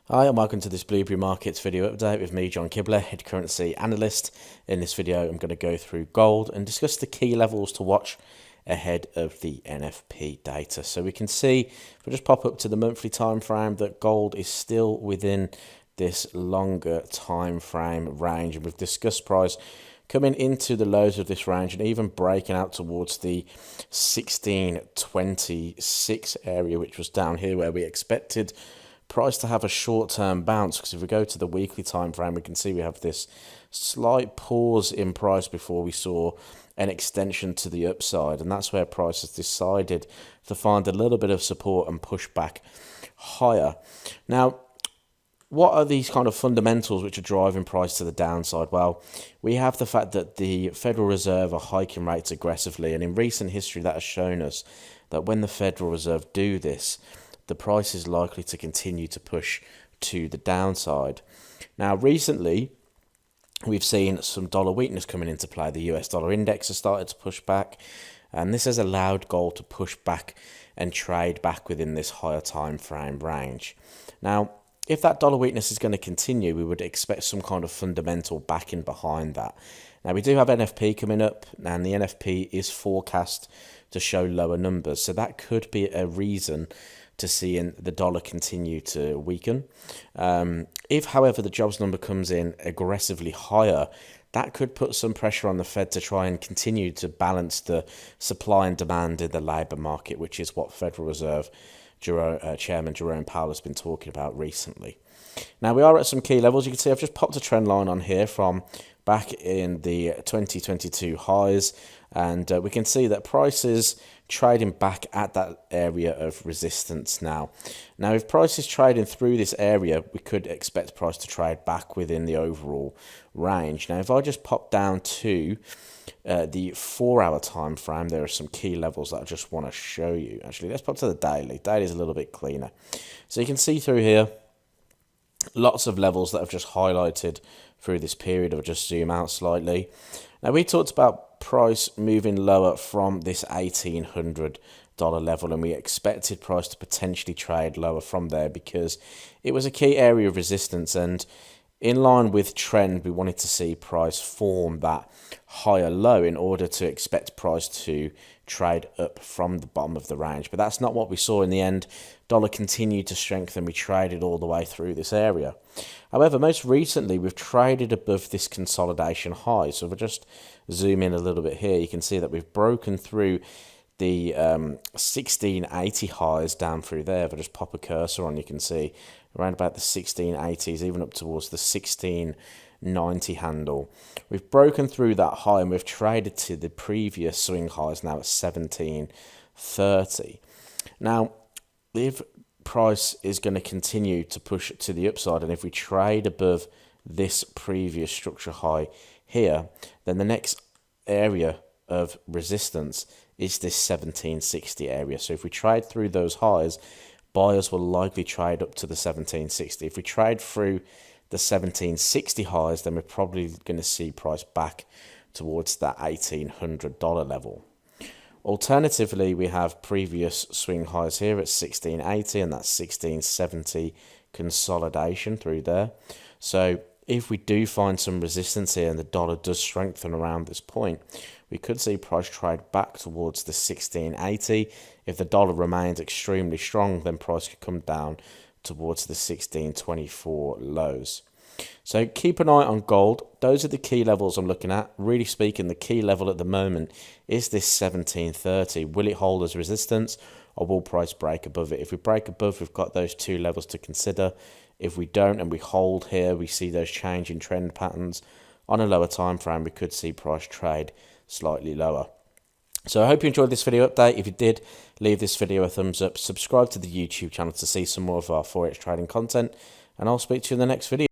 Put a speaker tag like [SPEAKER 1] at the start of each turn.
[SPEAKER 1] Hi and welcome to this Blueberry Markets video update with me, John Kibler, head currency analyst. In this video, I'm going to go through gold and discuss the key levels to watch ahead of the NFP data. So we can see, if we just pop up to the monthly time frame, that gold is still within this longer time frame range, and we've discussed price coming into the lows of this range and even breaking out towards the 1626 area, which was down here where we expected price to have a short-term bounce, because if we go to the weekly time frame, we can see we have this slight pause in price before we saw an extension to the upside, and that's where price has decided to find a little bit of support and push back higher. Now, what are these kind of fundamentals which are driving price to the downside? Well, we have the fact that the Federal Reserve are hiking rates aggressively, and in recent history that has shown us that when the Federal Reserve do this, the price is likely to continue to push to the downside. Now, recently, we've seen some dollar weakness coming into play. The US dollar index has started to push back, and this has allowed gold to push back and trade back within this higher time frame range. Now, if that dollar weakness is going to continue, we would expect some kind of fundamental backing behind that. Now, we do have NFP coming up, and the NFP is forecast to show lower numbers, so that could be a reason to seeing the dollar continue to weaken. If, however, the jobs number comes in aggressively higher, that could put some pressure on the Fed to try and continue to balance the supply and demand in the labour market, which is what Federal Reserve Chairman Jerome Powell has been talking about recently. Now, we are at some key levels. You can see I've just popped a trend line on here from back in the 2022 highs, and we can see that prices trading back at that area of resistance now. Now, if price is trading through this area, we could expect price to trade back within the overall range. Now, if I just pop down to the 4-hour time frame, there are some key levels that I just want to show you. Actually, let's pop to the daily. Daily is a little bit cleaner. So you can see through here, lots of levels that I've just highlighted through this period. I'll just zoom out slightly. Now, we talked about price moving lower from this $1,800 level, and we expected price to potentially trade lower from there because it was a key area of resistance, and in line with trend, we wanted to see price form that higher low in order to expect price to trade up from the bottom of the range. But that's not what we saw in the end. Dollar continued to strengthen. We traded all the way through this area. However, most recently, we've traded above this consolidation high. So if I just zoom in a little bit here, you can see that we've broken through the 1680 highs down through there. If I just pop a cursor on, you can see around about the 1680s, even up towards the 1690 handle. We've broken through that high, and we've traded to the previous swing highs now at 1730. Now, if price is going to continue to push to the upside, and if we trade above this previous structure high here, then the next area of resistance is this 1760 area. So if we trade through those highs, buyers will likely trade up to the 1760. If we trade through the 1760 highs, then we're probably going to see price back towards that $1,800 level. Alternatively, we have previous swing highs here at 1680, and that's 1670 consolidation through there. So if we do find some resistance here and the dollar does strengthen around this point, we could see price trade back towards the 1680. If the dollar remains extremely strong, then price could come down towards the 1624 lows. So keep an eye on gold. Those are the key levels I'm looking at. Really speaking, the key level at the moment is this 1730. Will it hold as resistance, or will price break above it? If we break above, we've got those two levels to consider. If we don't and we hold here, we see those change in trend patterns. On a lower time frame, we could see price trade slightly lower. So I hope you enjoyed this video update. If you did, leave this video a thumbs up. Subscribe to the YouTube channel to see some more of our Forex trading content, and I'll speak to you in the next video.